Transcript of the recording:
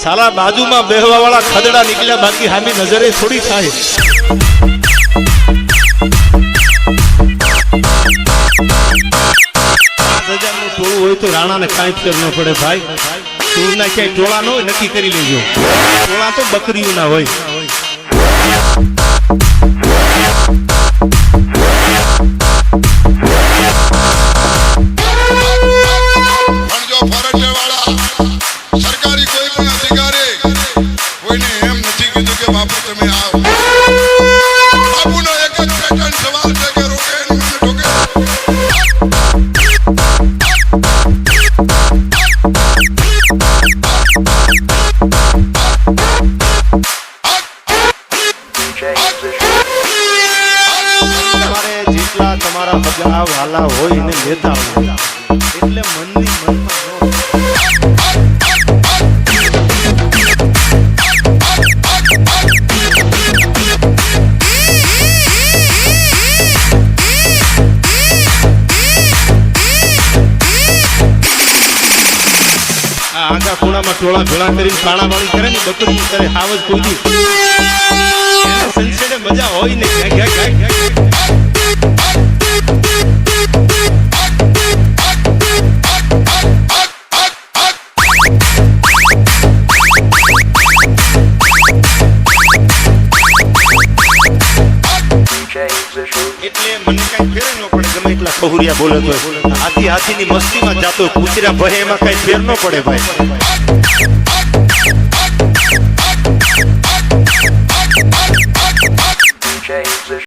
સાલા બાજુમાં બેહવા વાળા ખદડા નીકળ્યા, બાકી હામી નજરે થોડી થાય. 5000 નું ટોળું હોય તો રાણાને કાંઈ ફેર ન પડે ભાઈ. ટોળના ક્યાંય ટોળા ન હોય નક્કી કરી લેજો. ટોળા તો બકરીઓના હોય. સરકારી કોઈ પણ અધિકારી કોઈને એમ નથી કીધું કે બાપુ તમે આવો. બાપુનો એક જ પેટર્ન સવાલ છે કે રોકે ઠોકે. તમારે જેટલા તમારા હગા વાલા હોય એને લેતા હોય, એટલે મનની મનમાં આગા ખૂણામાં ટોળા ભેળા કરીને પાણાવાળી કરે ને બકરી કરે હાવજ કોઈ સંસેડે મજા હોય ને. એટલે મને કઈ ફેર ન પડે ગમે એટલા ખહુરિયા બોલે તો. હાથી હાથીની મસ્તીમાં જાતો કૂતરા ભહે એમાં કઈ ફેર ન પડે ભાઈ.